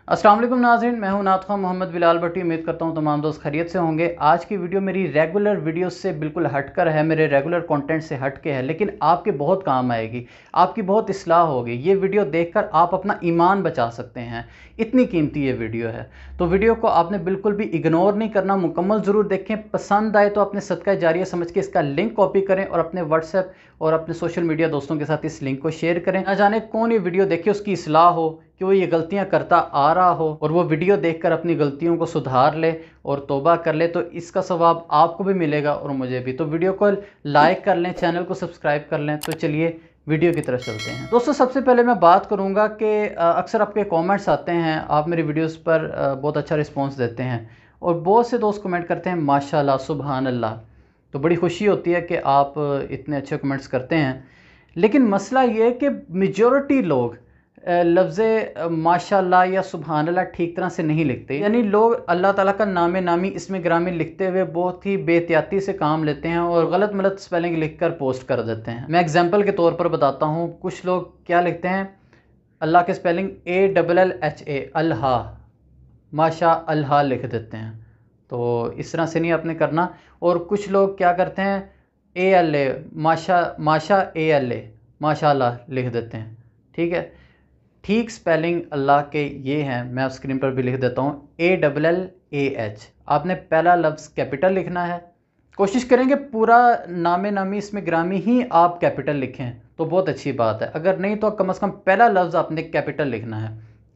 अस्सलाम वालेकुम नाज़रीन, मैं हूं नात खां मोहम्मद बिलाल भट्टी। उम्मीद करता हूं तमाम दोस्त खैरियत से होंगे। आज की वीडियो मेरी रेगुलर वीडियो से बिल्कुल हटकर है, मेरे रेगुलर कंटेंट से हट के है, लेकिन आपके बहुत काम आएगी, आपकी बहुत इस्लाह होगी। ये वीडियो देखकर आप अपना ईमान बचा सकते हैं, इतनी कीमती ये वीडियो है। तो वीडियो को आपने बिल्कुल भी इग्नोर नहीं करना, मुकम्मल ज़रूर देखें। पसंद आए तो अपने सदका जारिया समझ के इसका लिंक कॉपी करें और अपने व्हाट्सएप और अपने सोशल मीडिया दोस्तों के साथ इस लिंक को शेयर करें। ना जाने कौन ये वीडियो देखे उसकी इस्लाह हो कि वो ये गलतियां करता आ रहा हो और वो वीडियो देखकर अपनी गलतियों को सुधार ले और तौबा कर ले, तो इसका सवाब आपको भी मिलेगा और मुझे भी। तो वीडियो को लाइक कर लें, चैनल को सब्सक्राइब कर लें। तो चलिए वीडियो की तरफ चलते हैं। दोस्तों, सबसे पहले मैं बात करूंगा कि अक्सर आपके कमेंट्स आते हैं, आप मेरी वीडियोस पर बहुत अच्छा रिस्पांस देते हैं और बहुत से दोस्त कमेंट करते हैं माशाल्लाह, सुभान अल्लाह। तो बड़ी खुशी होती है कि आप इतने अच्छे कमेंट्स करते हैं। लेकिन मसला ये है कि मेजॉरिटी लोग लफ्ज़ माशाल्लाह या सुभान अल्लाह ठीक तरह से नहीं लिखते। यानी लोग अल्लाह ताला का नाम नामी इसमें ग्रामी लिखते हुए बहुत ही बेहतियाती से काम लेते हैं और गलत मलत स्पेलिंग लिखकर पोस्ट कर देते हैं। मैं एग्जांपल के तौर पर बताता हूँ। कुछ लोग क्या लिखते हैं, अल्लाह के स्पेलिंग ALLHA, अल्लाह, माशा अल्लाह लिख देते हैं। तो इस तरह से नहीं आपने करना। और कुछ लोग क्या करते हैं, ALA, माशा ALA, माशाल्लाह लिख देते हैं। ठीक है, ठीक स्पेलिंग अल्लाह के ये हैं, मैं स्क्रीन पर भी लिख देता हूँ, ALLAH। आपने पहला लफ्ज़ कैपिटल लिखना है। कोशिश करेंगे पूरा नामे नामी इसमें ग्रामी ही आप कैपिटल लिखें तो बहुत अच्छी बात है। अगर नहीं तो कम से कम पहला लफ्ज़ आपने कैपिटल लिखना है,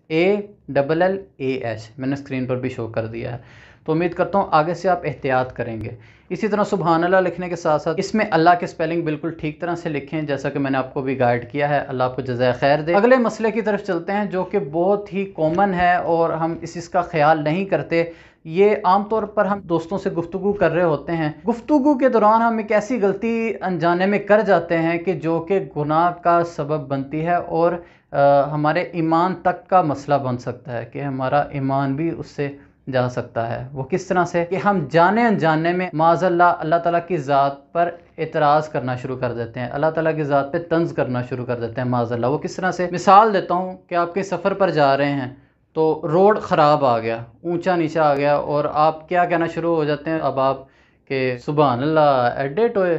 ALLAH। मैंने स्क्रीन पर भी शो कर दिया है। तो उम्मीद करता हूँ आगे से आप एहतियात करेंगे। इसी तरह सुभान अल्लाह लिखने के साथ साथ इसमें अल्लाह के स्पेलिंग बिल्कुल ठीक तरह से लिखें, जैसा कि मैंने आपको भी गाइड किया है। अल्लाह आपको जज़ाए खैर दे। अगले मसले की तरफ चलते हैं जो कि बहुत ही कॉमन है और हम इसका ख्याल नहीं करते। ये आम तौर पर हम दोस्तों से गुफ्तगू कर रहे होते हैं, गुफ्तगू के दौरान हम एक ऐसी गलती अनजाने में कर जाते हैं कि जो कि गुनाह का सबब बनती है और हमारे ईमान तक का मसला बन सकता है कि हमारा ईमान भी उससे जा सकता है। वो किस तरह से कि हम जाने अनजाने में माज़अल्लाह अल्लाह ताला की ज़ात पर एतराज़ करना शुरू कर देते हैं, अल्लाह ताला की ज़ात पे तंज़ करना शुरू कर देते हैं माज़अल्लाह। वो किस तरह से, मिसाल देता हूँ कि आप कहीं सफ़र पर जा रहे हैं तो रोड ख़राब आ गया, ऊंचा नीचा आ गया और आप क्या कहना शुरू हो जाते हैं अब आप कि सुभान अल्लाह एडे टोए,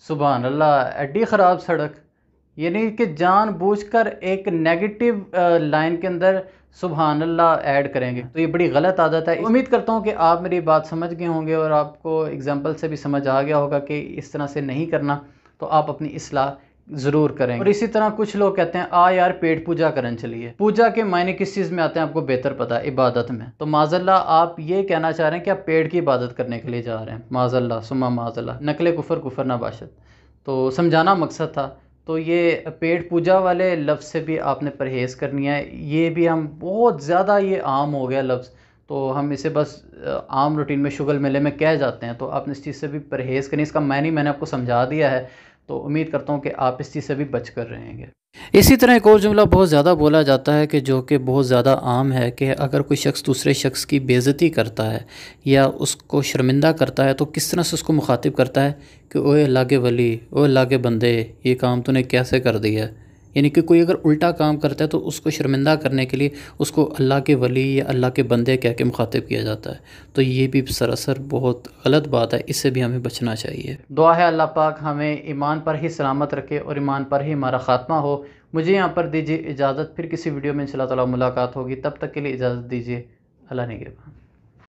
सुभान अल्लाह एडी ख़राब सड़क। यानी कि जानबूझकर एक नेगेटिव लाइन के अंदर सुभान अल्लाह ऐड करेंगे। तो ये बड़ी गलत आदत है। उम्मीद करता हूँ कि आप मेरी बात समझ गए होंगे और आपको एग्जांपल से भी समझ आ गया होगा कि इस तरह से नहीं करना। तो आप अपनी इस्लाह ज़रूर करेंगे। और इसी तरह कुछ लोग कहते हैं आ यार पेट पूजा करने चलिए। पूजा के मायने किस चीज़ में आते हैं आपको बेहतर पता है, इबादत में। तो माज़अल्लाह आप ये कहना चाह रहे हैं कि आप पेड़ की इबादत करने के लिए जा रहे हैं। माज़अल्लाह सुम्मा माज़अल्लाह, नकले कुफर कुफर ना बाशत। तो समझाना मकसद था। तो ये पेट पूजा वाले लफ्ज़ से भी आपने परहेज़ करनी है। ये भी हम बहुत ज़्यादा ये आम हो गया लफ्ज़, तो हम इसे बस आम रूटीन में शुगल मेले में कह जाते हैं। तो आपने इस चीज़ से भी परहेज़ करनी। इसका मैंने आपको समझा दिया है। तो उम्मीद करता हूँ कि आप इस चीज़ से भी बच कर रहेंगे। इसी तरह एक और जुमला बहुत ज़्यादा बोला जाता है कि जो कि बहुत ज़्यादा आम है कि अगर कोई शख्स दूसरे शख्स की बेइज़्ज़ती करता है या उसको शर्मिंदा करता है तो किस तरह से उसको मुखातिब करता है कि ओए अल्लाह के वली, ओए अल्लाह के बंदे, ये काम तूने कैसे कर दिया। यानी कि कोई अगर उल्टा काम करता है तो उसको शर्मिंदा करने के लिए उसको अल्लाह के वली या अल्लाह के बंदे कह के मुखातिब किया जाता है। तो ये भी सरासर बहुत गलत बात है, इससे भी हमें बचना चाहिए। दुआ है अल्लाह पाक हमें ईमान पर ही सलामत रखे और ईमान पर ही हमारा ख़ात्मा हो। मुझे यहाँ पर दीजिए इजाज़त, फिर किसी वीडियो में इंशाअल्लाह ताला मुलाकात होगी। तब तक के लिए इजाज़त दीजिए। अल्लाह निगहबान।